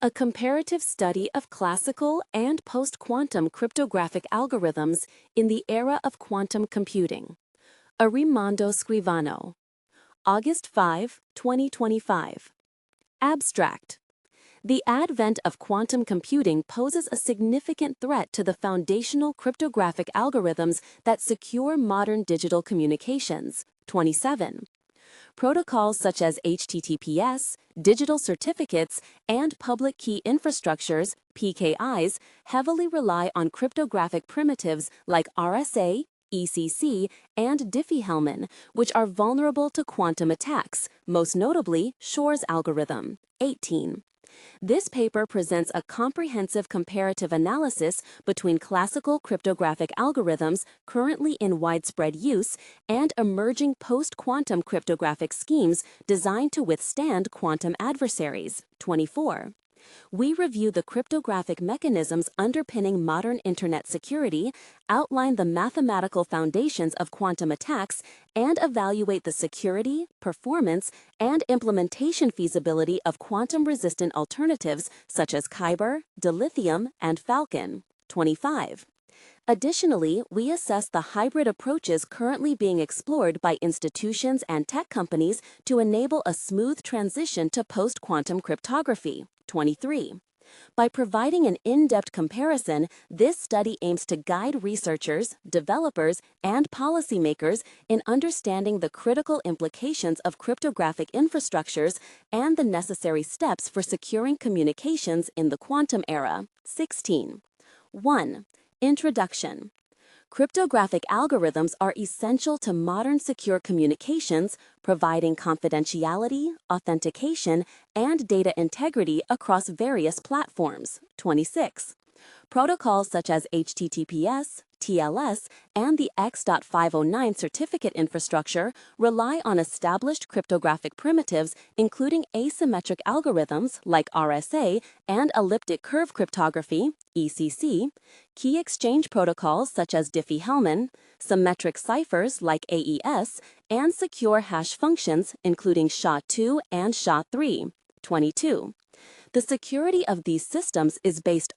a comparative study of classical and post-quantum cryptographic algorithms in the era of quantum computing. Arimondo Scrivano. August 5, 2025. Abstract. The advent of quantum computing poses a significant threat to the foundational cryptographic algorithms that secure modern digital communications. 27. Protocols such as HTTPS, digital certificates, and public key infrastructures, PKIs, heavily rely on cryptographic primitives like RSA, ECC, and Diffie-Hellman, which are vulnerable to quantum attacks, most notably Shor's algorithm. 18. This paper presents a comprehensive comparative analysis between classical cryptographic algorithms currently in widespread use and emerging post-quantum cryptographic schemes designed to withstand quantum adversaries. 24. We review the cryptographic mechanisms underpinning modern internet security, outline the mathematical foundations of quantum attacks, and evaluate the security, performance, and implementation feasibility of quantum-resistant alternatives such as Kyber, Dilithium, and Falcon. 25. Additionally, we assess the hybrid approaches currently being explored by institutions and tech companies to enable a smooth transition to post-quantum cryptography. 23. By providing an in-depth comparison, this study aims to guide researchers, developers, and policymakers in understanding the critical implications of cryptographic infrastructures and the necessary steps for securing communications in the quantum era. 16. 1. Introduction. Cryptographic algorithms are essential to modern secure communications, providing confidentiality, authentication, and data integrity across various platforms. 26. Protocols such as HTTPS, TLS, and the X.509 certificate infrastructure rely on established cryptographic primitives, including asymmetric algorithms like RSA and elliptic curve cryptography, ECC, key exchange protocols such as Diffie-Hellman, symmetric ciphers like AES, and secure hash functions including SHA-2 and SHA-3. 22. The security of these systems is based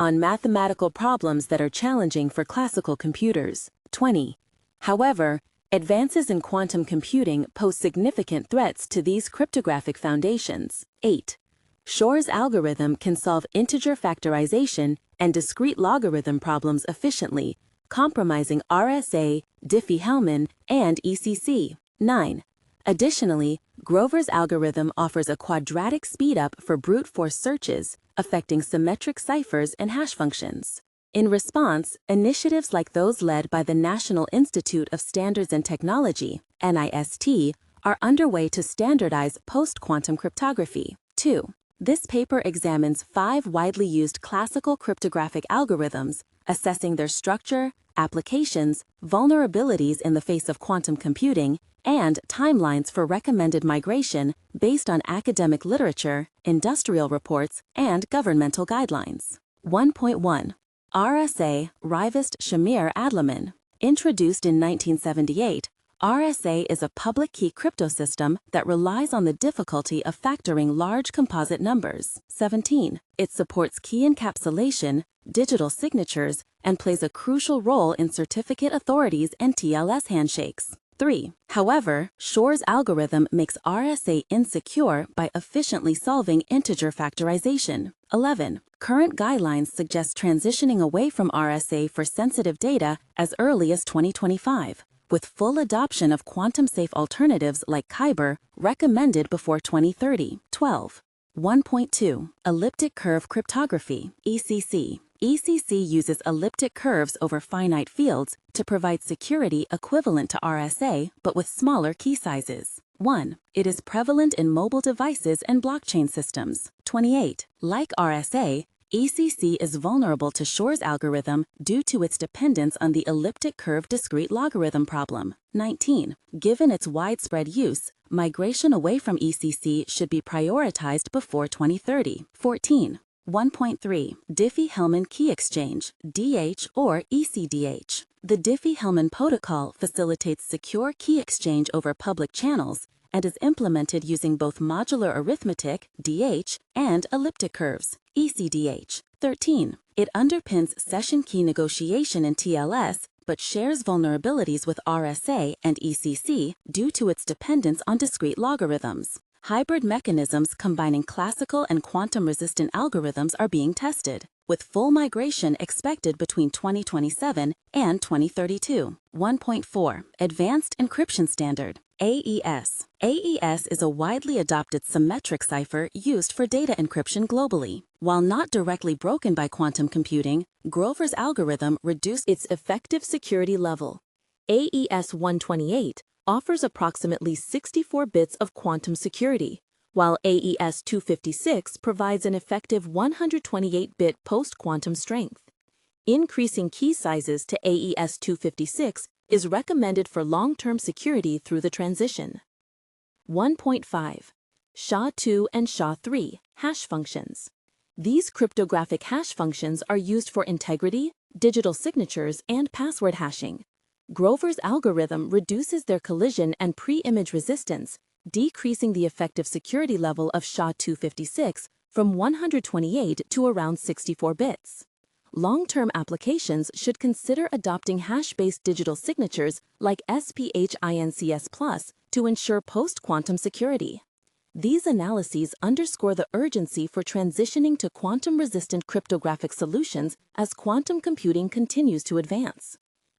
on mathematical problems that are challenging for classical computers. 20. However, advances in quantum computing pose significant threats to these cryptographic foundations. 8. Shor's algorithm can solve integer factorization and discrete logarithm problems efficiently, compromising RSA, Diffie-Hellman, and ECC. 9. Additionally, Grover's algorithm offers a quadratic speedup for brute force searches, affecting symmetric ciphers and hash functions. In response, initiatives like those led by the National Institute of Standards and Technology, NIST, are underway to standardize post-quantum cryptography. 2. This paper examines 5 widely used classical cryptographic algorithms, assessing their structure, applications, vulnerabilities in the face of quantum computing, and timelines for recommended migration based on academic literature, industrial reports, and governmental guidelines. 1.1. RSA Rivest Shamir Adleman. Introduced in 1978, RSA is a public key cryptosystem that relies on the difficulty of factoring large composite numbers. 17. It supports key encapsulation, digital signatures, and plays a crucial role in certificate authorities and TLS handshakes. 3. However, Shor's algorithm makes RSA insecure by efficiently solving integer factorization. 11. Current guidelines suggest transitioning away from RSA for sensitive data as early as 2025, with full adoption of quantum-safe alternatives like Kyber recommended before 2030. 12. 1.2. Elliptic curve cryptography, ECC. ECC uses elliptic curves over finite fields to provide security equivalent to RSA, but with smaller key sizes. 1. It is prevalent in mobile devices and blockchain systems. 28. Like RSA, ECC is vulnerable to Shor's algorithm due to its dependence on the elliptic curve discrete logarithm problem. 19. Given its widespread use, migration away from ECC should be prioritized before 2030. 14. 1.3. Diffie-Hellman Key Exchange, DH or ECDH. The Diffie-Hellman protocol facilitates secure key exchange over public channels and is implemented using both modular arithmetic, DH, and elliptic curves, ECDH. 13. It underpins session key negotiation in TLS, but shares vulnerabilities with RSA and ECC due to its dependence on discrete logarithms. Hybrid mechanisms combining classical and quantum-resistant algorithms are being tested, with full migration expected between 2027 and 2032. 1.4. Advanced Encryption Standard, AES. AES is a widely adopted symmetric cipher used for data encryption globally. While not directly broken by quantum computing, Grover's algorithm reduced its effective security level. AES 128 offers approximately 64 bits of quantum security, while AES 256 provides an effective 128-bit post-quantum strength. Increasing key sizes to AES 256 is recommended for long-term security through the transition. 1.5. SHA-2 and SHA-3 hash functions. These cryptographic hash functions are used for integrity, digital signatures, and password hashing. Grover's algorithm reduces their collision and pre-image resistance, decreasing the effective security level of SHA-256 from 128 to around 64 bits. Long-term applications should consider adopting hash-based digital signatures like SPH-INCS+ to ensure post-quantum security. These analyses underscore the urgency for transitioning to quantum-resistant cryptographic solutions as quantum computing continues to advance.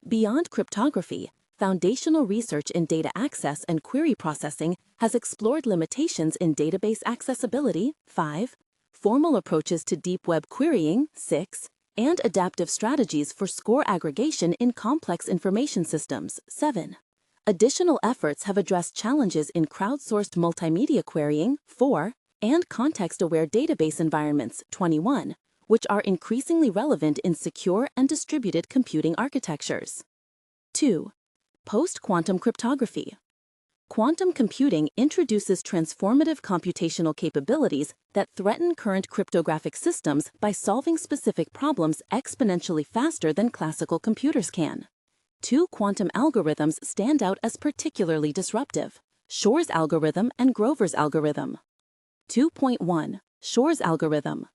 Beyond cryptography, foundational research in data access and query processing has explored limitations in database accessibility, 5, formal approaches to deep web querying, 6, and adaptive strategies for score aggregation in complex information systems, 7. Additional efforts have addressed challenges in crowdsourced multimedia querying, 4, and context-aware database environments, 21, which are increasingly relevant in secure and distributed computing architectures. 2. Post-quantum cryptography. Quantum computing introduces transformative computational capabilities that threaten current cryptographic systems by solving specific problems exponentially faster than classical computers can. Two quantum algorithms stand out as particularly disruptive: Shor's algorithm and Grover's algorithm. 2.1. Shor's algorithm.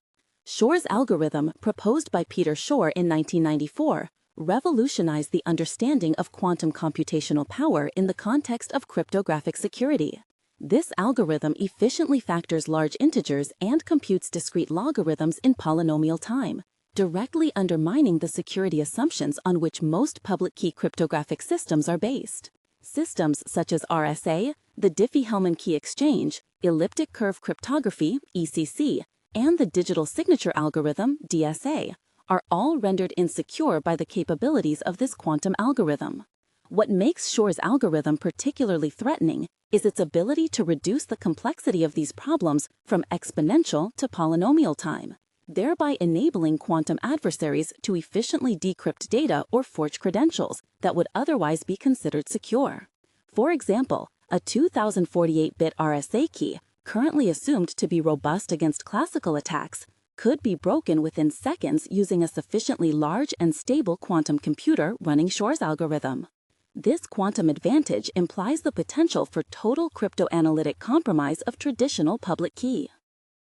Shor's algorithm, proposed by Peter Shor in 1994, revolutionized the understanding of quantum computational power in the context of cryptographic security. This algorithm efficiently factors large integers and computes discrete logarithms in polynomial time, directly undermining the security assumptions on which most public key cryptographic systems are based. Systems such as RSA, the Diffie-Hellman key exchange, elliptic curve cryptography, ECC, and the digital signature algorithm, DSA, are all rendered insecure by the capabilities of this quantum algorithm. What makes Shor's algorithm particularly threatening is its ability to reduce the complexity of these problems from exponential to polynomial time, thereby enabling quantum adversaries to efficiently decrypt data or forge credentials that would otherwise be considered secure. For example, a 2048-bit RSA key, currently assumed to be robust against classical attacks, could be broken within seconds using a sufficiently large and stable quantum computer running Shor's algorithm. This quantum advantage implies the potential for total cryptoanalytic compromise of traditional public key.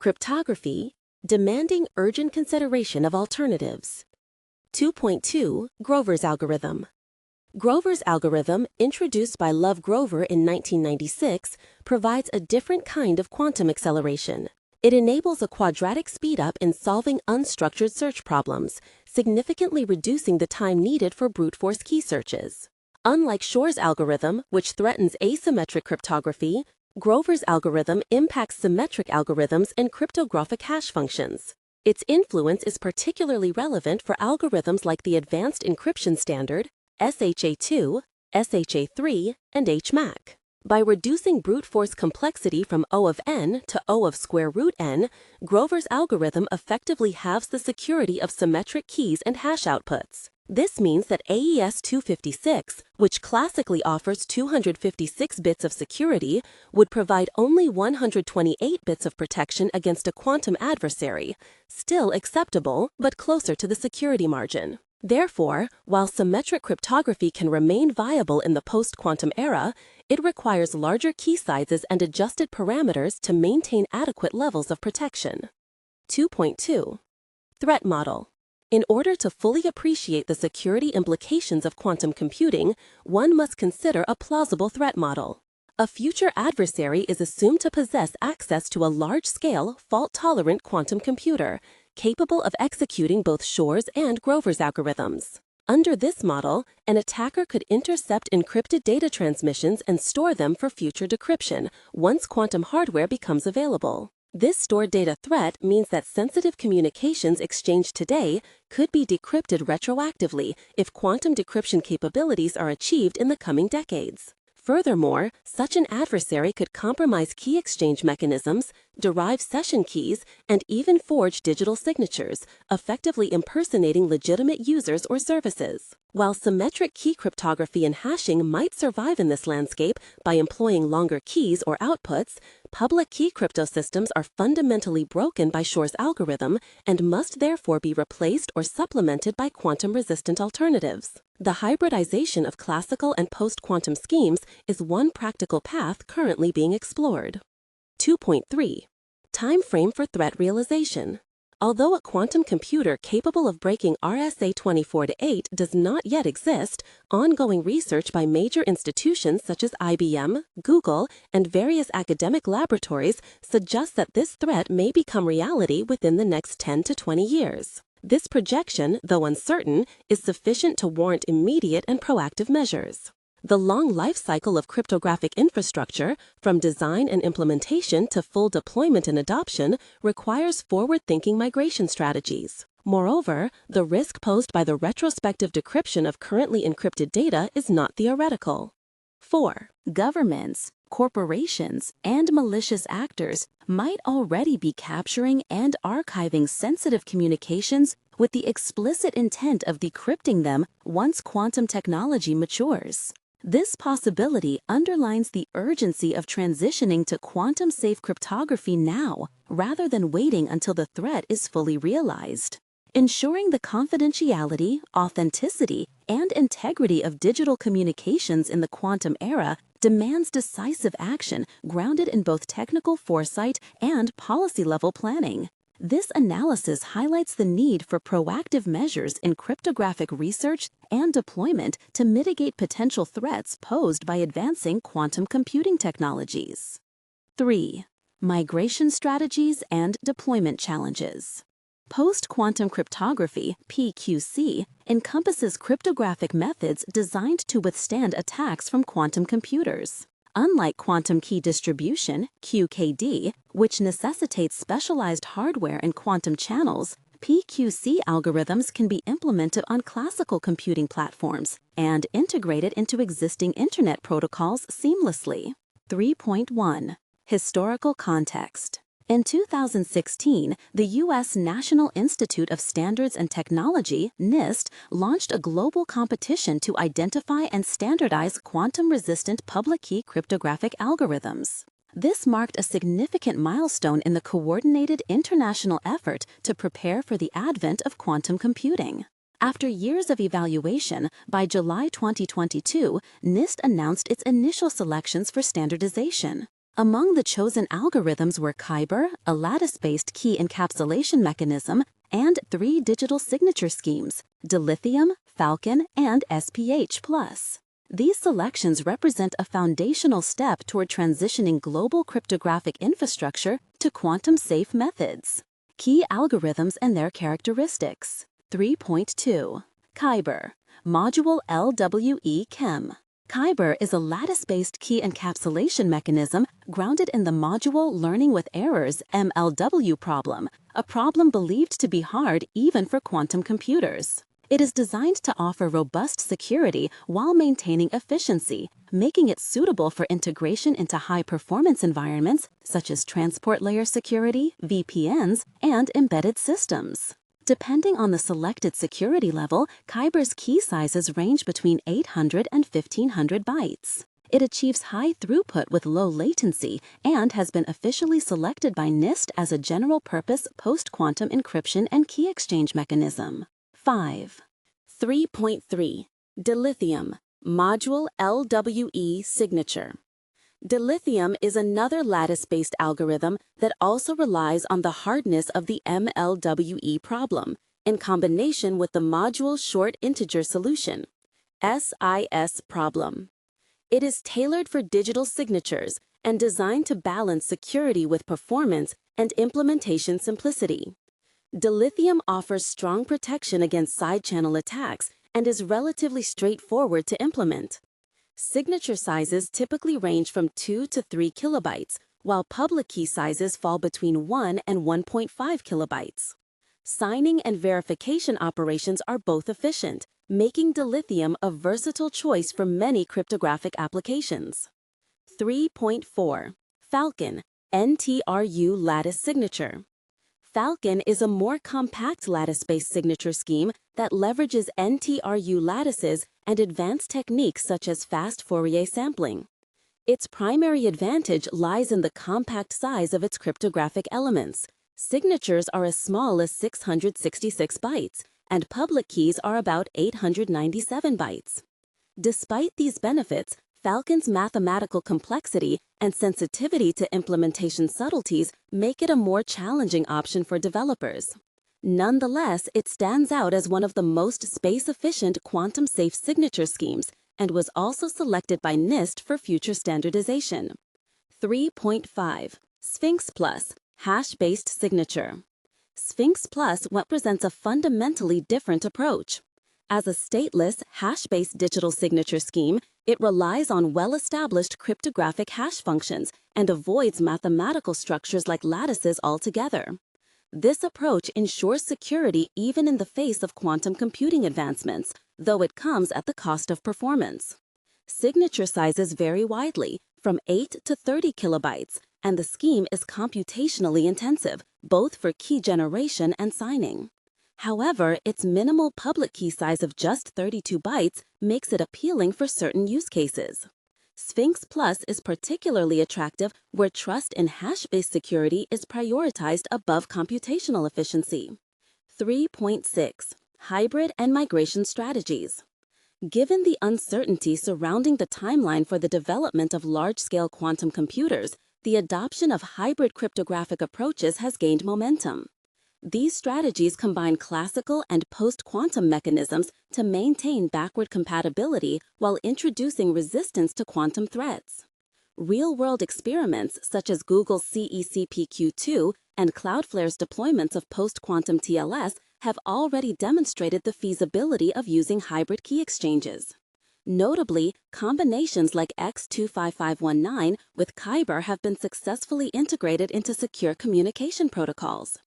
Cryptography, demanding urgent consideration of alternatives. 2.2. Grover's algorithm. Grover's algorithm, introduced by Love Grover in 1996, provides a different kind of quantum acceleration. It enables a quadratic speedup in solving unstructured search problems, significantly reducing the time needed for brute force key searches. Unlike Shor's algorithm, which threatens asymmetric cryptography, Grover's algorithm impacts symmetric algorithms and cryptographic hash functions. Its influence is particularly relevant for algorithms like the Advanced Encryption Standard, SHA-2, SHA-3, and HMAC. By reducing brute force complexity from O of n to O of square root n, Grover's algorithm effectively halves the security of symmetric keys and hash outputs. This means that AES 256, which classically offers 256 bits of security, would provide only 128 bits of protection against a quantum adversary, still acceptable but closer to the security margin. Therefore, while symmetric cryptography can remain viable in the post-quantum era, it requires larger key sizes and adjusted parameters to maintain adequate levels of protection. 2.2. Threat model. In order to fully appreciate the security implications of quantum computing, one must consider a plausible threat model. A future adversary is assumed to possess access to a large-scale, fault-tolerant quantum computer, capable of executing both Shor's and Grover's algorithms. Under this model, an attacker could intercept encrypted data transmissions and store them for future decryption once quantum hardware becomes available. This stored data threat means that sensitive communications exchanged today could be decrypted retroactively if quantum decryption capabilities are achieved in the coming decades. Furthermore, such an adversary could compromise key exchange mechanisms, derive session keys, and even forge digital signatures, effectively impersonating legitimate users or services. While symmetric key cryptography and hashing might survive in this landscape by employing longer keys or outputs, public key crypto systems are fundamentally broken by Shor's algorithm and must therefore be replaced or supplemented by quantum-resistant alternatives. The hybridization of classical and post-quantum schemes is one practical path currently being explored. 2.3. Time frame for threat realization. Although a quantum computer capable of breaking RSA 24-8 does not yet exist, ongoing research by major institutions such as IBM, Google, and various academic laboratories suggests that this threat may become reality within the next 10 to 20 years. This projection, though uncertain, is sufficient to warrant immediate and proactive measures. The long life cycle of cryptographic infrastructure, from design and implementation to full deployment and adoption, requires forward-thinking migration strategies. Moreover, the risk posed by the retrospective decryption of currently encrypted data is not theoretical. 4. Governments, corporations, and malicious actors might already be capturing and archiving sensitive communications with the explicit intent of decrypting them once quantum technology matures. This possibility underlines the urgency of transitioning to quantum-safe cryptography now, rather than waiting until the threat is fully realized. Ensuring the confidentiality, authenticity, and integrity of digital communications in the quantum era demands decisive action grounded in both technical foresight and policy-level planning. This analysis highlights the need for proactive measures in cryptographic research and deployment to mitigate potential threats posed by advancing quantum computing technologies. 3. Migration strategies and deployment challenges. Post-quantum cryptography, PQC, encompasses cryptographic methods designed to withstand attacks from quantum computers. Unlike quantum key distribution, QKD, which necessitates specialized hardware and quantum channels, PQC algorithms can be implemented on classical computing platforms and integrated into existing Internet protocols seamlessly. 3.1. Historical context. In 2016, the U.S. National Institute of Standards and Technology, NIST, launched a global competition to identify and standardize quantum-resistant public key cryptographic algorithms. This marked a significant milestone in the coordinated international effort to prepare for the advent of quantum computing. After years of evaluation, by July 2022, NIST announced its initial selections for standardization. Among the chosen algorithms were Kyber, a lattice-based key encapsulation mechanism, and 3 digital signature schemes, Dilithium, Falcon, and SPH+. These selections represent a foundational step toward transitioning global cryptographic infrastructure to quantum-safe methods. Key algorithms and their characteristics. 3.2. Kyber, Module LWE Chem. Kyber is a lattice-based key encapsulation mechanism grounded in the module learning with errors (MLW) problem, a problem believed to be hard even for quantum computers. It is designed to offer robust security while maintaining efficiency, making it suitable for integration into high-performance environments such as transport layer security, VPNs, and embedded systems. Depending on the selected security level, Kyber's key sizes range between 800 and 1500 bytes. It achieves high throughput with low latency and has been officially selected by NIST as a general-purpose post-quantum encryption and key exchange mechanism. 5. 3.3. Dilithium, module LWE signature. Dilithium is another lattice-based algorithm that also relies on the hardness of the MLWE problem in combination with the module short integer solution, SIS problem. It is tailored for digital signatures and designed to balance security with performance and implementation simplicity. Dilithium offers strong protection against side-channel attacks and is relatively straightforward to implement. Signature sizes typically range from 2 to 3 kilobytes, while public key sizes fall between 1 and 1.5 kilobytes. Signing and verification operations are both efficient, making Dilithium a versatile choice for many cryptographic applications. 3.4. Falcon, NTRU lattice signature. Falcon is a more compact lattice-based signature scheme that leverages NTRU lattices and advanced techniques such as fast Fourier sampling. Its primary advantage lies in the compact size of its cryptographic elements. Signatures are as small as 666 bytes, and public keys are about 897 bytes. Despite these benefits, Falcon's mathematical complexity and sensitivity to implementation subtleties make it a more challenging option for developers. Nonetheless, it stands out as one of the most space-efficient quantum-safe signature schemes and was also selected by NIST for future standardization. 3.5. Sphinx Plus, hash-based signature. Sphinx Plus represents a fundamentally different approach. As a stateless, hash-based digital signature scheme, it relies on well-established cryptographic hash functions and avoids mathematical structures like lattices altogether. This approach ensures security even in the face of quantum computing advancements, though it comes at the cost of performance. Signature sizes vary widely, from 8 to 30 kilobytes, and the scheme is computationally intensive, both for key generation and signing. However, its minimal public key size of just 32 bytes makes it appealing for certain use cases. Sphinx Plus is particularly attractive where trust in hash-based security is prioritized above computational efficiency. 3.6. Hybrid and migration strategies. Given the uncertainty surrounding the timeline for the development of large-scale quantum computers, the adoption of hybrid cryptographic approaches has gained momentum. These strategies combine classical and post-quantum mechanisms to maintain backward compatibility while introducing resistance to quantum threats. Real-world experiments such as Google's CECPQ2 and Cloudflare's deployments of post-quantum TLS have already demonstrated the feasibility of using hybrid key exchanges. Notably, combinations like X25519 with Kyber have been successfully integrated into secure communication protocols.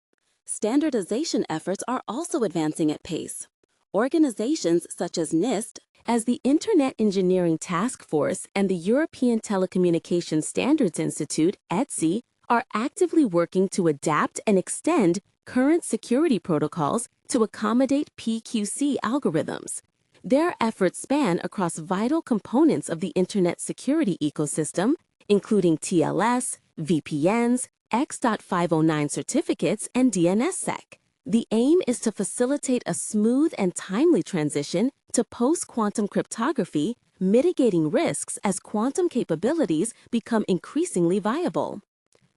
Standardization efforts are also advancing at pace. Organizations such as NIST, as the Internet Engineering Task Force and the European Telecommunications Standards Institute, ETSI, are actively working to adapt and extend current security protocols to accommodate PQC algorithms. Their efforts span across vital components of the Internet security ecosystem, including TLS, VPNs, X.509 certificates, and DNSSEC. The aim is to facilitate a smooth and timely transition to post-quantum cryptography, mitigating risks as quantum capabilities become increasingly viable.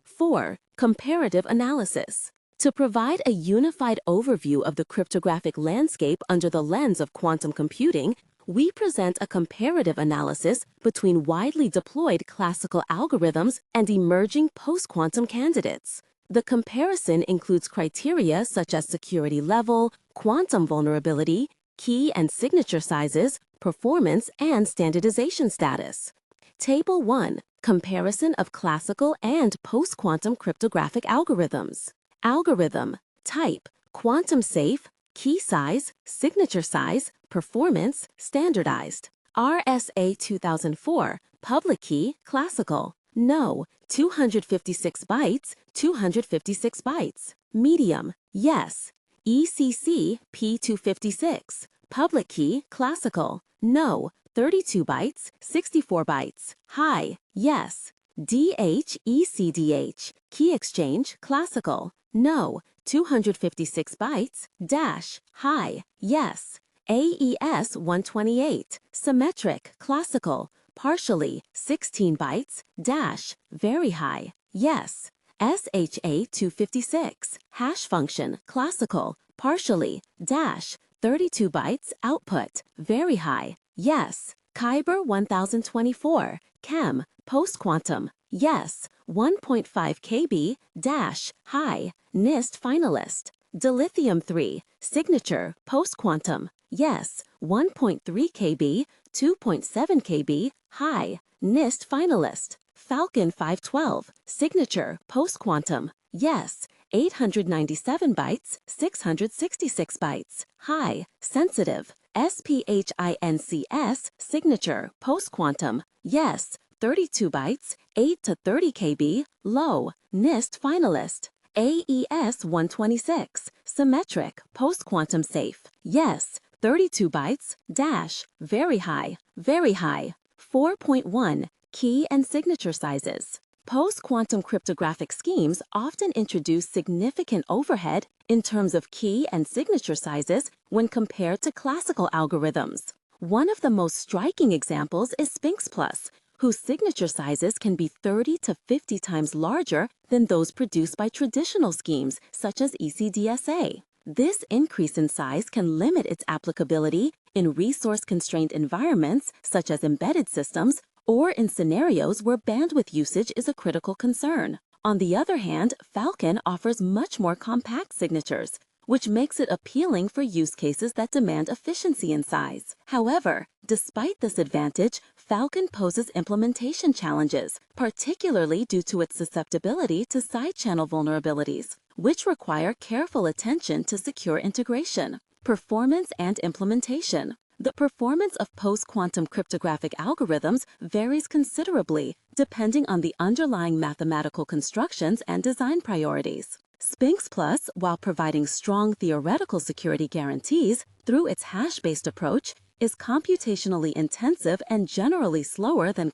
4. Comparative analysis. To provide a unified overview of the cryptographic landscape under the lens of quantum computing, we present a comparative analysis between widely deployed classical algorithms and emerging post-quantum candidates. The comparison includes criteria such as security level, quantum vulnerability, key and signature sizes, performance, and standardization status. Table 1. Comparison of classical and post-quantum cryptographic algorithms. Algorithm. Type. Quantum safe. Key size, signature size, performance, standardized. RSA 2004, public key, classical. No, 256 bytes, 256 bytes. Medium, yes. ECC P256, public key, classical. No, 32 bytes, 64 bytes. High, yes. DHECDH, key exchange, classical. No, 256 bytes, dash, high, yes. AES 128, symmetric, classical, partially, 16 bytes, dash, very high, yes. SHA 256, hash function, classical, partially, dash, 32 bytes, output, very high, yes. Kyber 1024, chem, post-quantum, yes. 1.5 KB, dash, high, NIST finalist. Dilithium 3, signature, post-quantum, yes. 1.3 KB, 2.7 KB, high, NIST finalist. Falcon 512, signature, post-quantum, yes. 897 bytes, 666 bytes, high, sensitive. SPHINCS, signature, post-quantum, yes. 32 bytes, 8 to 30 KB, low, NIST finalist. AES 126, symmetric, post-quantum safe, yes. 32 bytes, dash, very high, very high. 4.1, key and signature sizes. Post-quantum cryptographic schemes often introduce significant overhead in terms of key and signature sizes when compared to classical algorithms. One of the most striking examples is Sphinx Plus, whose signature sizes can be 30 to 50 times larger than those produced by traditional schemes such as ECDSA. This increase in size can limit its applicability in resource-constrained environments such as embedded systems or in scenarios where bandwidth usage is a critical concern. On the other hand, Falcon offers much more compact signatures, which makes it appealing for use cases that demand efficiency in size. However, despite this advantage, Falcon poses implementation challenges, particularly due to its susceptibility to side-channel vulnerabilities, which require careful attention to secure integration. Performance and implementation. The performance of post-quantum cryptographic algorithms varies considerably depending on the underlying mathematical constructions and design priorities. Sphinx Plus, while providing strong theoretical security guarantees through its hash-based approach, is computationally intensive and generally slower than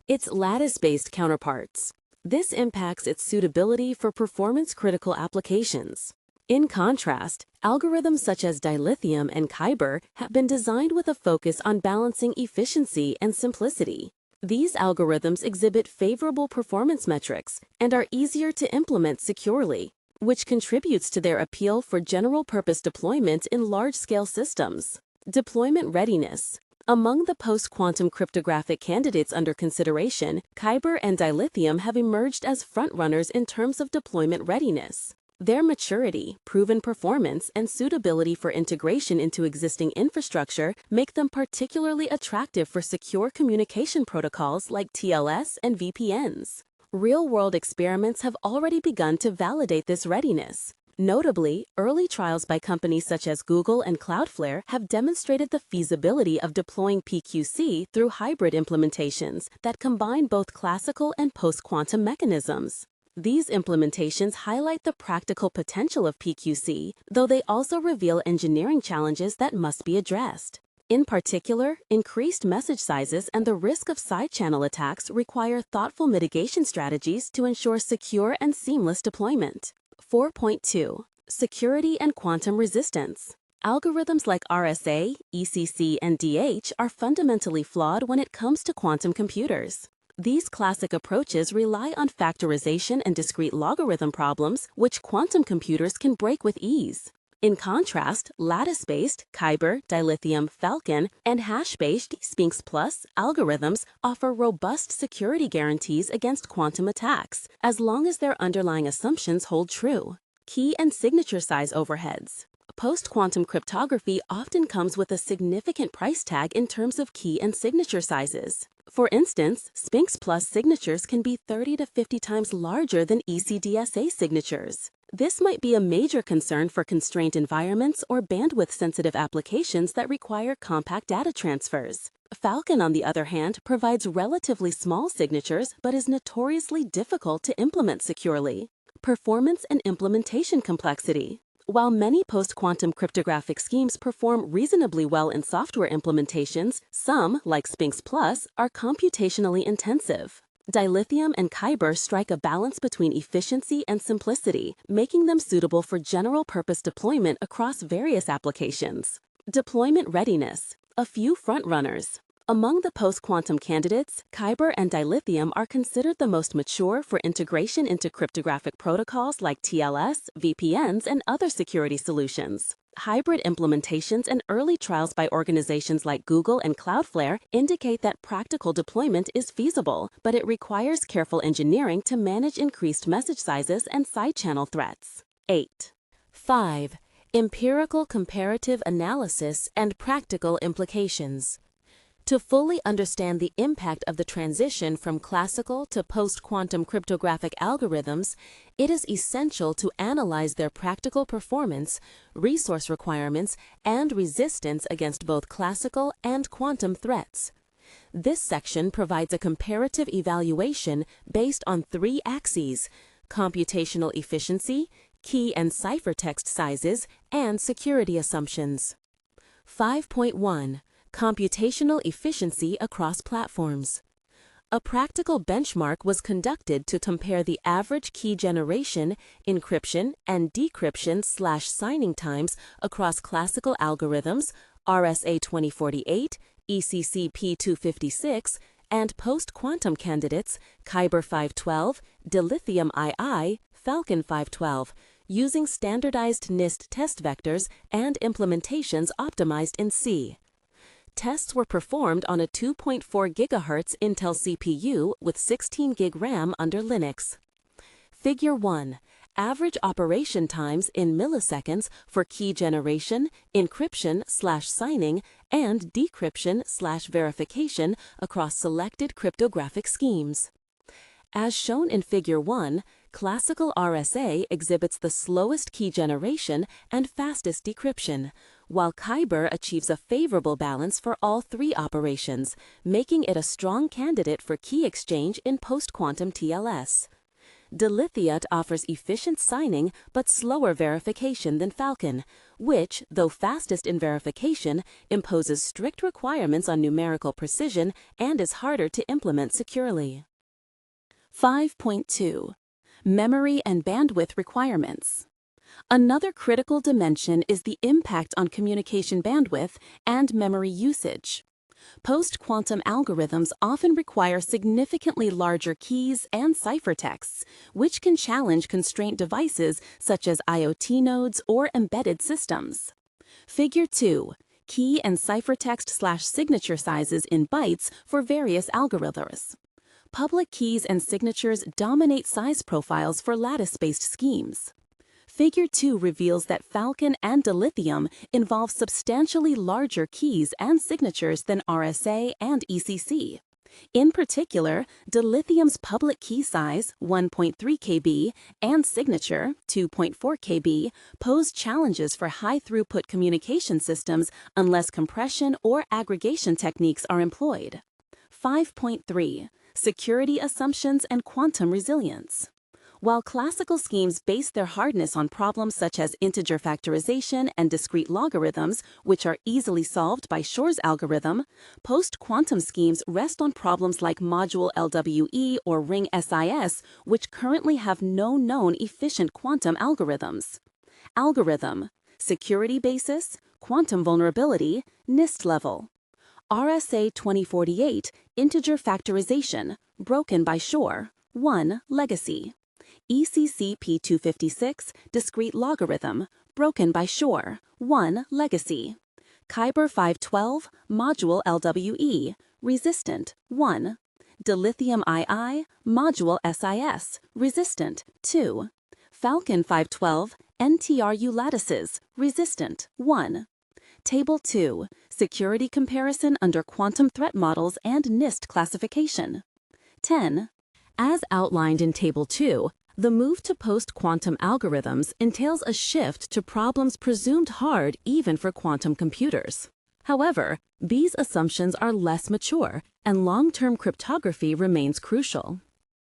its lattice-based counterparts. This impacts its suitability for performance-critical applications. In contrast, algorithms such as Dilithium and Kyber have been designed with a focus on balancing efficiency and simplicity. These algorithms exhibit favorable performance metrics and are easier to implement securely, which contributes to their appeal for general-purpose deployment in large-scale systems. Deployment readiness. Among the post-quantum cryptographic candidates under consideration, Kyber and Dilithium have emerged as frontrunners in terms of deployment readiness. Their maturity, proven performance, and suitability for integration into existing infrastructure make them particularly attractive for secure communication protocols like TLS and VPNs. Real-world experiments have already begun to validate this readiness. Notably, early trials by companies such as Google and Cloudflare have demonstrated the feasibility of deploying PQC through hybrid implementations that combine both classical and post-quantum mechanisms. These implementations highlight the practical potential of PQC, though they also reveal engineering challenges that must be addressed. In particular, increased message sizes and the risk of side-channel attacks require thoughtful mitigation strategies to ensure secure and seamless deployment. 4.2. Security and quantum resistance. Algorithms like RSA, ECC, and DH are fundamentally flawed when it comes to quantum computers. These classic approaches rely on factorization and discrete logarithm problems, which quantum computers can break with ease. In contrast, lattice-based Kyber, Dilithium, Falcon, and hash-based Sphinx Plus algorithms offer robust security guarantees against quantum attacks, as long as their underlying assumptions hold true. Key and signature size overheads. Post-quantum cryptography often comes with a significant price tag in terms of key and signature sizes. For instance, Sphinx Plus signatures can be 30 to 50 times larger than ECDSA signatures. This might be a major concern for constrained environments or bandwidth-sensitive applications that require compact data transfers. Falcon, on the other hand, provides relatively small signatures but is notoriously difficult to implement securely. Performance and implementation complexity. While many post-quantum cryptographic schemes perform reasonably well in software implementations, some, like Sphinx Plus, are computationally intensive. Dilithium and Kyber strike a balance between efficiency and simplicity, making them suitable for general-purpose deployment across various applications. Deployment readiness. A few frontrunners. Among the post-quantum candidates, Kyber and Dilithium are considered the most mature for integration into cryptographic protocols like TLS, VPNs, and other security solutions. Hybrid implementations and early trials by organizations like Google and Cloudflare indicate that practical deployment is feasible, but it requires careful engineering to manage increased message sizes and side-channel threats. 8. 5. Empirical comparative analysis and practical implications. To fully understand the impact of the transition from classical to post-quantum cryptographic algorithms, it is essential to analyze their practical performance, resource requirements, and resistance against both classical and quantum threats. This section provides a comparative evaluation based on 3 axes: computational efficiency, key and ciphertext sizes, and security assumptions. 5.1. Computational efficiency across platforms. A practical benchmark was conducted to compare the average key generation, encryption, and decryption/signing times across classical algorithms, RSA 2048, ECC P256, and post-quantum candidates, Kyber 512, Dilithium II, Falcon 512, using standardized NIST test vectors and implementations optimized in C. Tests were performed on a 2.4 GHz Intel CPU with 16 GB RAM under Linux. Figure 1. Average operation times in milliseconds for key generation, encryption/signing, and decryption/verification across selected cryptographic schemes. As shown in Figure 1, classical RSA exhibits the slowest key generation and fastest decryption, while Kyber achieves a favorable balance for all 3 operations, making it a strong candidate for key exchange in post-quantum TLS. Dilithium offers efficient signing but slower verification than Falcon, which, though fastest in verification, imposes strict requirements on numerical precision and is harder to implement securely. 5.2. Memory and bandwidth requirements. Another critical dimension is the impact on communication bandwidth and memory usage. Post-quantum algorithms often require significantly larger keys and ciphertexts, which can challenge constraint devices such as IoT nodes or embedded systems. Figure 2. Key and ciphertext/signature sizes in bytes for various algorithms. Public keys and signatures dominate size profiles for lattice-based schemes. Figure 2 reveals that Falcon and Dilithium involve substantially larger keys and signatures than RSA and ECC. In particular, Dilithium's public key size, 1.3 KB, and signature, 2.4 KB, pose challenges for high-throughput communication systems unless compression or aggregation techniques are employed. 5.3. Security assumptions and quantum resilience. While classical schemes base their hardness on problems such as integer factorization and discrete logarithms, which are easily solved by Shor's algorithm, post-quantum schemes rest on problems like module LWE or ring SIS, which currently have no known efficient quantum algorithms. Algorithm: security basis, quantum vulnerability, NIST level. RSA 2048, integer factorization, broken by Shor, 1, legacy. ECC P256, discrete logarithm, broken by Shor, 1, legacy. Kyber 512, module LWE, resistant, 1. Dilithium II, module SIS, resistant, 2. Falcon 512, NTRU lattices, resistant, 1. Table 2, security comparison under quantum threat models and NIST classification. 10. As outlined in Table 2, the move to post-quantum algorithms entails a shift to problems presumed hard even for quantum computers. However, these assumptions are less mature, and long-term cryptography remains crucial.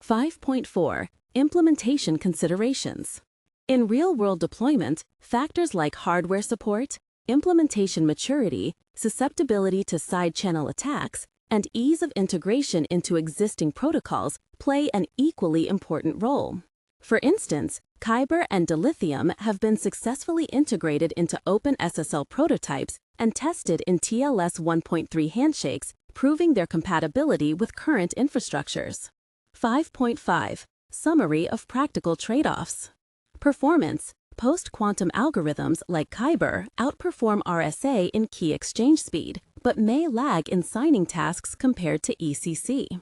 5.4. Implementation considerations. In real-world deployment, factors like hardware support, implementation maturity, susceptibility to side-channel attacks, and ease of integration into existing protocols play an equally important role. For instance, Kyber and Dilithium have been successfully integrated into open SSL prototypes and tested in TLS 1.3 handshakes, proving their compatibility with current infrastructures. 5.5. Summary of practical trade-offs. Performance. Post-quantum algorithms like Kyber outperform RSA in key exchange speed, but may lag in signing tasks compared to ECC.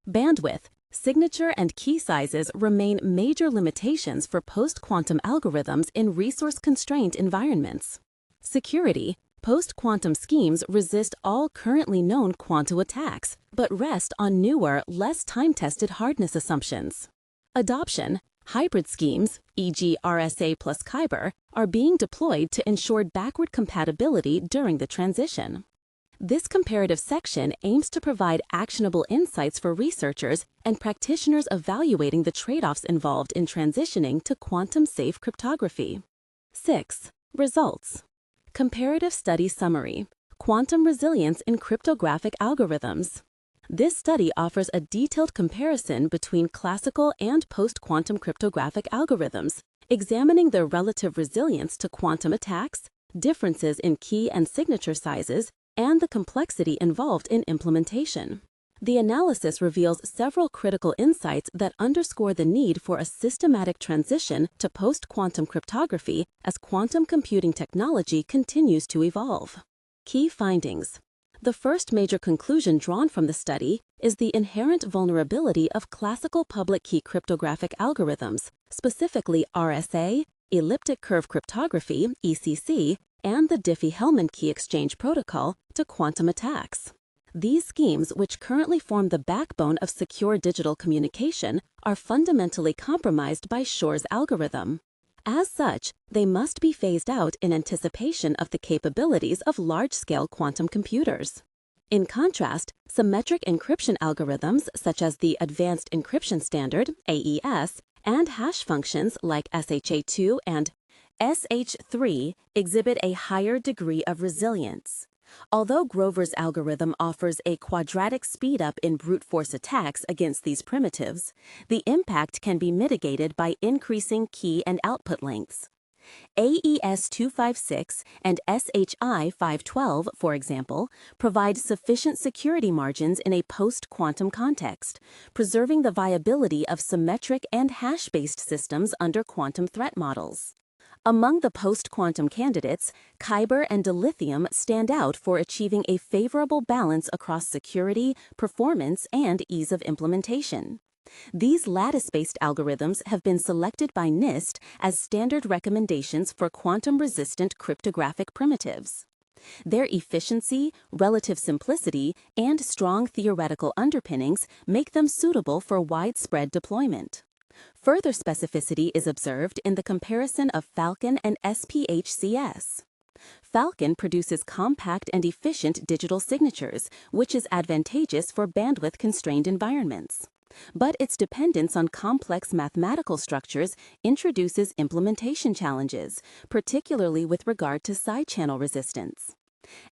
Bandwidth. Signature and key sizes remain major limitations for post-quantum algorithms in resource-constrained environments. Security. Post-quantum schemes resist all currently known quantum attacks, but rest on newer, less time-tested hardness assumptions. Adoption. Hybrid schemes, e.g. RSA plus Kyber, are being deployed to ensure backward compatibility during the transition. This comparative section aims to provide actionable insights for researchers and practitioners evaluating the trade-offs involved in transitioning to quantum-safe cryptography. 6. Results. Comparative Study Summary. Quantum Resilience in Cryptographic Algorithms. This study offers a detailed comparison between classical and post-quantum cryptographic algorithms, examining their relative resilience to quantum attacks, differences in key and signature sizes, and the complexity involved in implementation. The analysis reveals several critical insights that underscore the need for a systematic transition to post-quantum cryptography as quantum computing technology continues to evolve. Key findings. The first major conclusion drawn from the study is the inherent vulnerability of classical public key cryptographic algorithms, specifically RSA, elliptic curve cryptography, ECC, and the Diffie-Hellman key exchange protocol to quantum attacks. These schemes, which currently form the backbone of secure digital communication, are fundamentally compromised by Shor's algorithm. As such, they must be phased out in anticipation of the capabilities of large-scale quantum computers. In contrast, symmetric encryption algorithms such as the Advanced Encryption Standard, AES, and hash functions like SHA-2 and SH3 exhibit a higher degree of resilience. Although Grover's algorithm offers a quadratic speedup in brute force attacks against these primitives, the impact can be mitigated by increasing key and output lengths. AES 256 and SHI 512, for example, provide sufficient security margins in a post-quantum context, preserving the viability of symmetric and hash-based systems under quantum threat models. Among the post-quantum candidates, Kyber and Dilithium stand out for achieving a favorable balance across security, performance, and ease of implementation. These lattice-based algorithms have been selected by NIST as standard recommendations for quantum-resistant cryptographic primitives. Their efficiency, relative simplicity, and strong theoretical underpinnings make them suitable for widespread deployment. Further specificity is observed in the comparison of Falcon and SPHCS. Falcon produces compact and efficient digital signatures, which is advantageous for bandwidth-constrained environments. But its dependence on complex mathematical structures introduces implementation challenges, particularly with regard to side-channel resistance.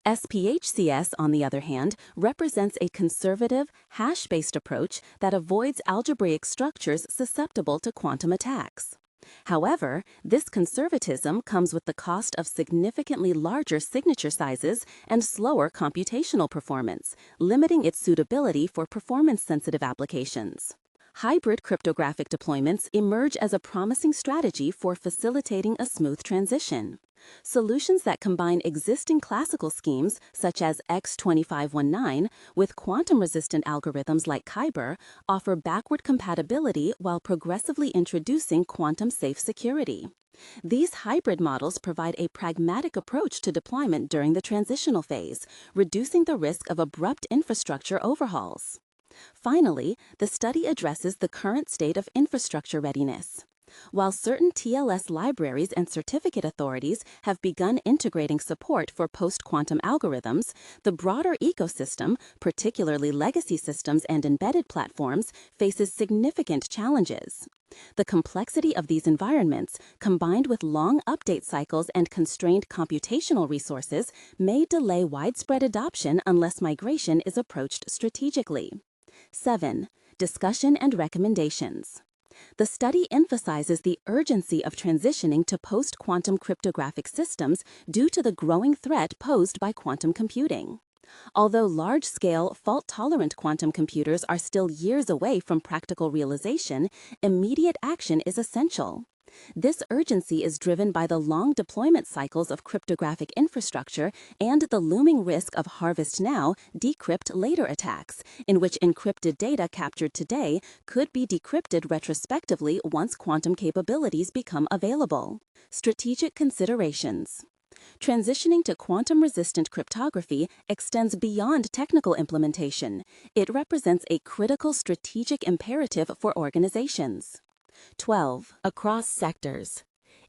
SPHCS, on the other hand, represents a conservative, hash-based approach that avoids algebraic structures susceptible to quantum attacks. However, this conservatism comes with the cost of significantly larger signature sizes and slower computational performance, limiting its suitability for performance-sensitive applications. Hybrid cryptographic deployments emerge as a promising strategy for facilitating a smooth transition. Solutions that combine existing classical schemes, such as X2519, with quantum-resistant algorithms like Kyber, offer backward compatibility while progressively introducing quantum-safe security. These hybrid models provide a pragmatic approach to deployment during the transitional phase, reducing the risk of abrupt infrastructure overhauls. Finally, the study addresses the current state of infrastructure readiness. While certain TLS libraries and certificate authorities have begun integrating support for post-quantum algorithms, the broader ecosystem, particularly legacy systems and embedded platforms, faces significant challenges. The complexity of these environments, combined with long update cycles and constrained computational resources, may delay widespread adoption unless migration is approached strategically. 7. Discussion and recommendations. The study emphasizes the urgency of transitioning to post-quantum cryptographic systems due to the growing threat posed by quantum computing. Although large-scale, fault-tolerant quantum computers are still years away from practical realization, immediate action is essential. This urgency is driven by the long deployment cycles of cryptographic infrastructure and the looming risk of harvest now, decrypt later attacks, in which encrypted data captured today could be decrypted retrospectively once quantum capabilities become available. Strategic considerations. Transitioning to quantum-resistant cryptography extends beyond technical implementation. It represents a critical strategic imperative for organizations. 12. Across sectors.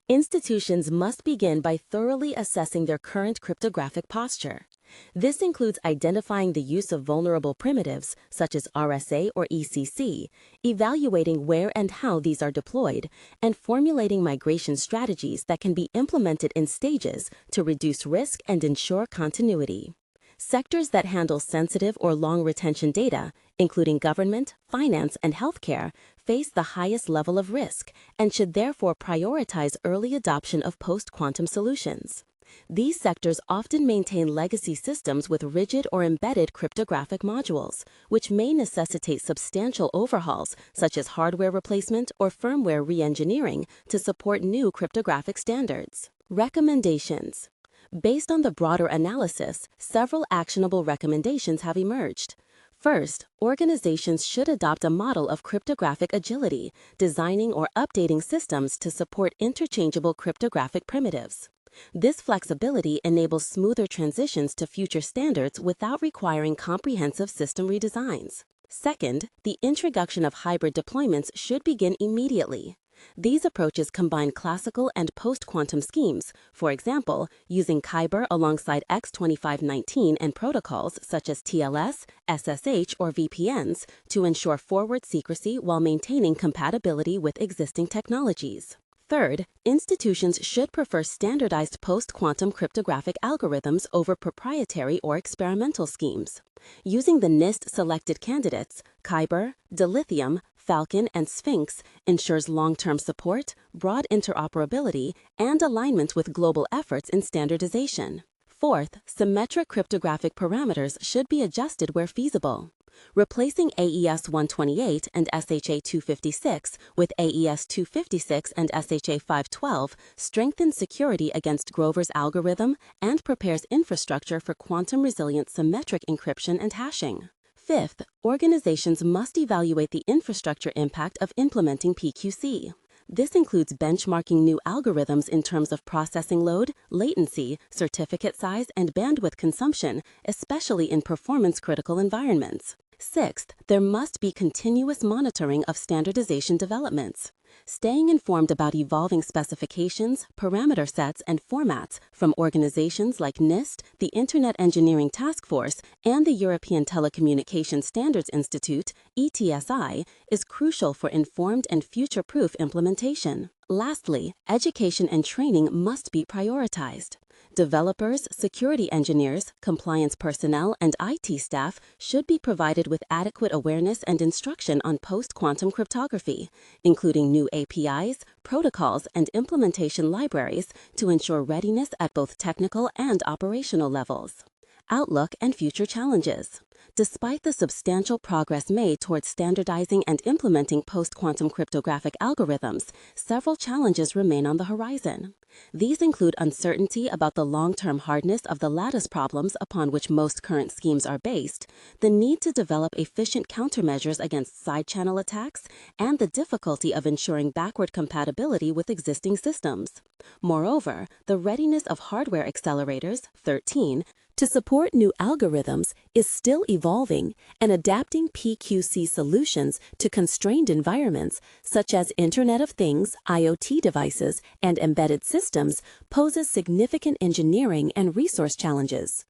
Institutions must begin by thoroughly assessing their current cryptographic posture. This includes identifying the use of vulnerable primitives, such as RSA or ECC, evaluating where and how these are deployed, and formulating migration strategies that can be implemented in stages to reduce risk and ensure continuity. Sectors that handle sensitive or long retention data, including government, finance, and healthcare, face the highest level of risk and should therefore prioritize early adoption of post-quantum solutions. These sectors often maintain legacy systems with rigid or embedded cryptographic modules, which may necessitate substantial overhauls, such as hardware replacement or firmware re-engineering, to support new cryptographic standards. Recommendations. Based on the broader analysis, several actionable recommendations have emerged. First, organizations should adopt a model of cryptographic agility, designing or updating systems to support interchangeable cryptographic primitives. This flexibility enables smoother transitions to future standards without requiring comprehensive system redesigns. Second, the introduction of hybrid deployments should begin immediately. These approaches combine classical and post-quantum schemes, for example, using Kyber alongside X2519 and protocols such as TLS, SSH, or VPNs to ensure forward secrecy while maintaining compatibility with existing technologies. Third, institutions should prefer standardized post-quantum cryptographic algorithms over proprietary or experimental schemes. Using the NIST-selected candidates, Kyber, Dilithium, Falcon, and Sphinx ensures long-term support, broad interoperability, and alignment with global efforts in standardization. Fourth, symmetric cryptographic parameters should be adjusted where feasible. Replacing AES-128 and SHA-256 with AES-256 and SHA-512 strengthens security against Grover's algorithm and prepares infrastructure for quantum-resilient symmetric encryption and hashing. Fifth, organizations must evaluate the infrastructure impact of implementing PQC. This includes benchmarking new algorithms in terms of processing load, latency, certificate size, and bandwidth consumption, especially in performance-critical environments. Sixth, there must be continuous monitoring of standardization developments. Staying informed about evolving specifications, parameter sets, and formats from organizations like NIST, the Internet Engineering Task Force, and the European Telecommunication Standards Institute, ETSI, is crucial for informed and future-proof implementation. Lastly, education and training must be prioritized. Developers, security engineers, compliance personnel, and IT staff should be provided with adequate awareness and instruction on post-quantum cryptography, including new APIs, protocols, and implementation libraries to ensure readiness at both technical and operational levels. Outlook and future challenges. Despite the substantial progress made towards standardizing and implementing post-quantum cryptographic algorithms, several challenges remain on the horizon. These include uncertainty about the long-term hardness of the lattice problems upon which most current schemes are based, the need to develop efficient countermeasures against side-channel attacks, and the difficulty of ensuring backward compatibility with existing systems. Moreover, the readiness of hardware accelerators, 13, to support new algorithms is still evolving, and adapting PQC solutions to constrained environments such as Internet of Things, IoT devices, and embedded systems poses significant engineering and resource challenges.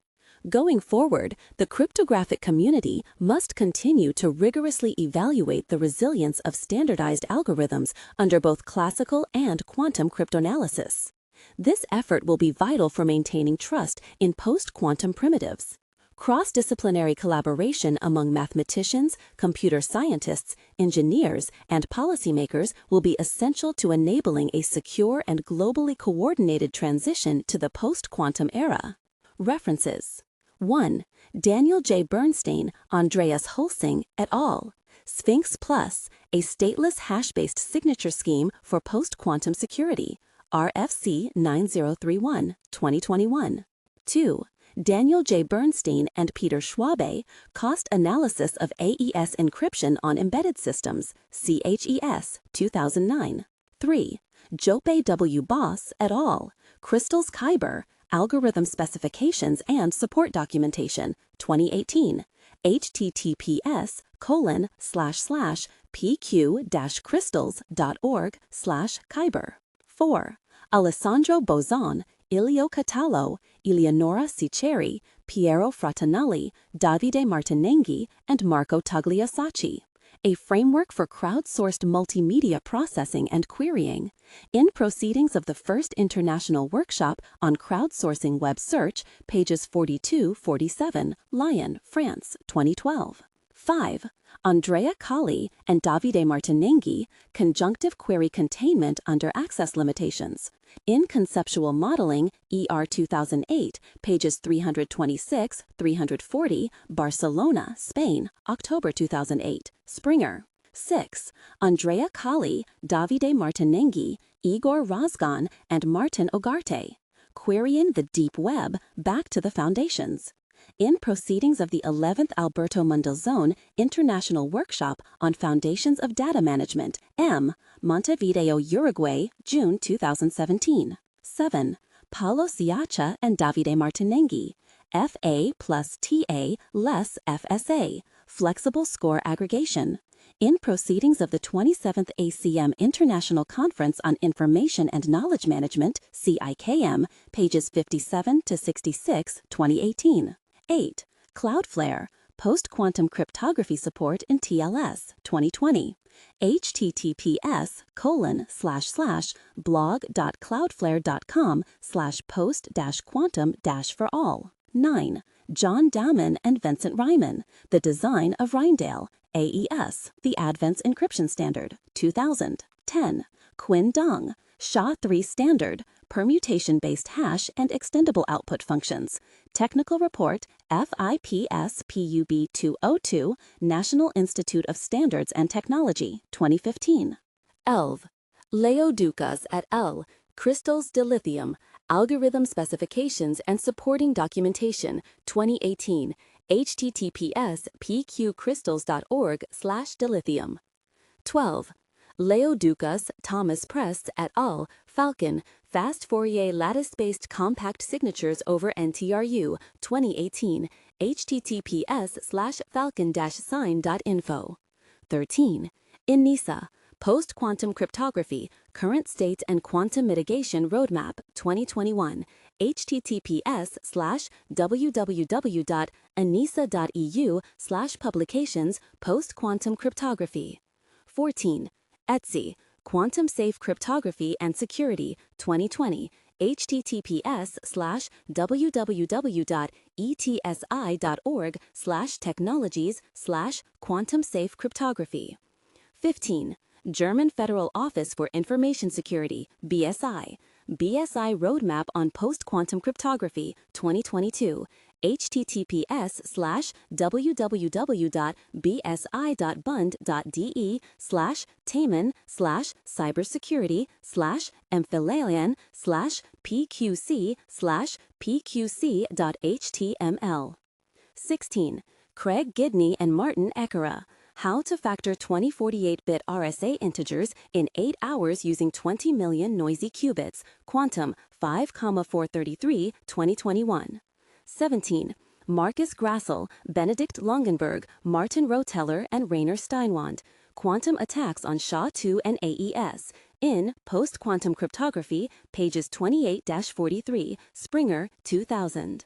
Going forward, the cryptographic community must continue to rigorously evaluate the resilience of standardized algorithms under both classical and quantum cryptanalysis. This effort will be vital for maintaining trust in post-quantum primitives. Cross-disciplinary collaboration among mathematicians, computer scientists, engineers, and policymakers will be essential to enabling a secure and globally coordinated transition to the post-quantum era. References: 1. Daniel J. Bernstein, Andreas Hulsing, et al. Sphinx Plus, a stateless hash-based signature scheme for post-quantum security. RFC 9031, 2021. 2. Daniel J. Bernstein and Peter Schwabe, Cost Analysis of AES Encryption on Embedded Systems, CHES, 2009. 3. Jope W. Boss et al., Crystals Kyber, Algorithm Specifications and Support Documentation, 2018. https://pq-crystals.org/Kyber. 4. Alessandro Bozon, Ilio Catalò, Eleonora Ciceri, Piero Frattanelli, Davide Martinenghi, and Marco Tagliasacci. A framework for crowdsourced multimedia processing and querying. In Proceedings of the First International Workshop on Crowdsourcing Web Search, pages 42-47, Lyon, France, 2012. 5. Andrea Colli and Davide Martinenghi, Conjunctive Query Containment Under Access Limitations. In Conceptual Modeling, ER 2008, pages 326-340, Barcelona, Spain, October 2008, Springer. 6. Andrea Colli, Davide Martinenghi, Igor Razgan, and Martin Ugarte. Querying the Deep Web Back to the Foundations. In Proceedings of the 11th Alberto Mondelzone International Workshop on Foundations of Data Management, M. Montevideo, Uruguay, June 2017. 7. Paulo Siacha and Davide Martinenghi, FA plus TA less FSA, Flexible Score Aggregation. In Proceedings of the 27th ACM International Conference on Information and Knowledge Management, CIKM, pages 57-66, 2018. 8. Cloudflare, Post-Quantum Cryptography Support in TLS, 2020. https://blog.cloudflare.com/post-quantum-for-all. 9. John Dowman and Vincent Ryman, The Design of Rindale, AES, The Advents Encryption Standard, 2000. 10. Quinn Dong, SHA-3 Standard, Permutation-Based Hash and Extendable Output Functions. Technical Report, FIPS PUB 202, National Institute of Standards and Technology, 2015. 11. Leo Ducas et al., Crystals Dilithium, Algorithm Specifications and Supporting Documentation, 2018, https://pqcrystals.org/dilithium. 12. Leo Ducas, Thomas Press et al., Falcon, Fast Fourier Lattice-Based Compact Signatures over NTRU, 2018, https://falcon-sign.info. 13. INISA, Post-Quantum Cryptography, Current State and Quantum Mitigation Roadmap, 2021, https://www.inisa.eu/publications Post-Quantum Cryptography. 14. ETSI, Quantum Safe Cryptography and Security, 2020, https://www.etsi.org/technologies/quantum safe cryptography. 15. German Federal Office for Information Security, BSI, BSI Roadmap on Post-Quantum Cryptography, 2022, https://www.bsi.bund.de/taman/cybersecurity/mphalean/pqc.html. 16. Craig Gidney and Martin Eckera, How to Factor 2048-bit RSA integers in 8 hours using 20 million noisy qubits, Quantum 5,433, 2021. 17. Marcus Grassel, Benedict Longenberg, Martin Roteller, and Rainer Steinwand, Quantum Attacks on SHA-2 and AES, in Post-Quantum Cryptography, pages 28-43, Springer, 2000.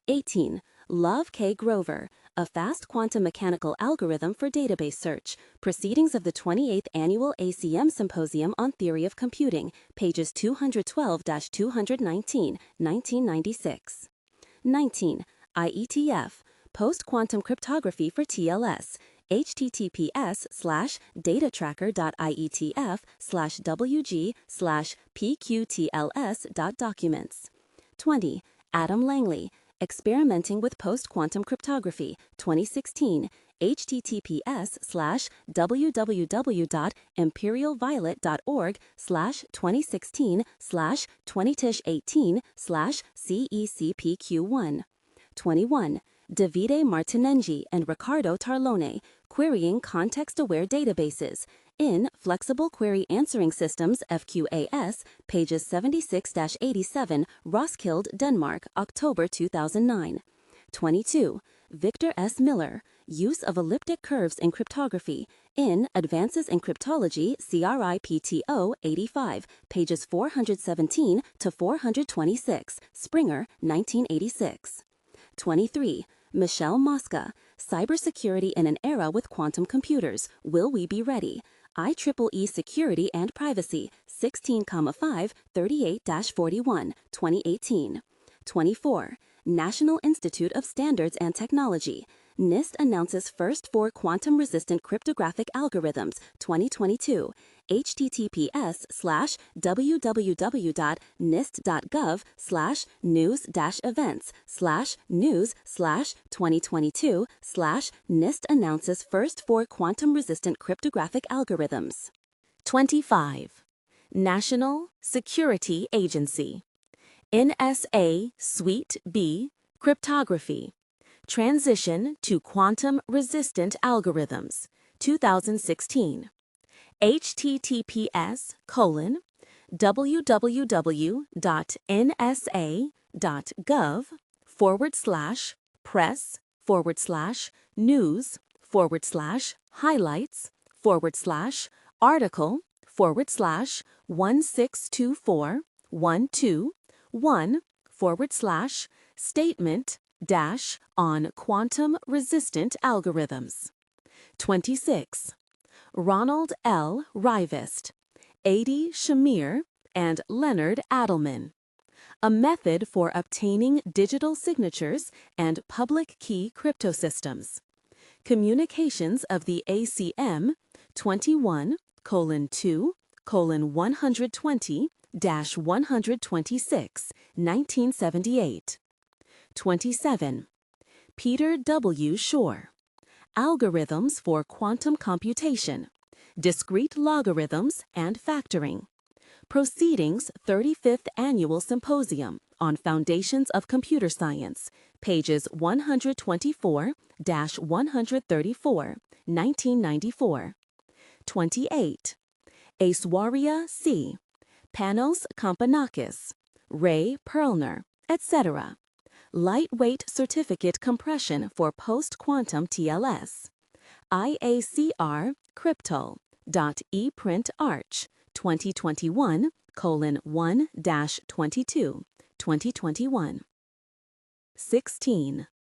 18. Love K. Grover, A Fast Quantum Mechanical Algorithm for Database Search, Proceedings of the 28th Annual ACM Symposium on Theory of Computing, pages 212-219, 1996. 19. IETF, Post-quantum cryptography for TLS, https://datatracker.ietf/wg/pqtls.documents. 20. Adam Langley, Experimenting with Post-Quantum Cryptography, 2016, https://www.imperialviolet.org/2016/20-18/CECPQ1. 21. Davide Martinengi and Riccardo Tarlone, Querying Context-Aware Databases, in Flexible Query Answering Systems FQAS, pages 76-87, Roskilde, Denmark, October 2009. 22. Victor S. Miller, Use of Elliptic Curves in Cryptography, in Advances in Cryptology CRIPTO 85, pages 417-426, Springer, 1986. 23. Michelle Mosca, Cybersecurity in an Era with Quantum Computers, Will We Be Ready? IEEE Security and Privacy, 16,5, 38-41, 2018. 24. National Institute of Standards and Technology, NIST announces first 4 quantum-resistant cryptographic algorithms, 2022, https://www.nist.gov/news-events/news/2022/NIST announces first 4 quantum-resistant cryptographic algorithms. 25. National Security Agency, NSA Suite B, Cryptography, Transition to Quantum-Resistant Algorithms, 2016, https://press//news//highlights/article//statement-on quantum-resistant algorithms. 26. Ronald L. Rivest, Adi Shamir, and Leonard Adelman, A Method for Obtaining Digital Signatures and Public Key Cryptosystems, Communications of the ACM 21:2:120-126, 1978. 27. Peter W. Shor, Algorithms for Quantum Computation, Discrete Logarithms and Factoring, Proceedings 35th Annual Symposium on Foundations of Computer Science, pages 124-134, 1994. 28. Aishwarya C., Panos Kompanakis, Ray Perlner, etc. Lightweight Certificate Compression for Post-Quantum TLS. IACR Crypto.ePrintArch 2021:1-22, 2021. 16.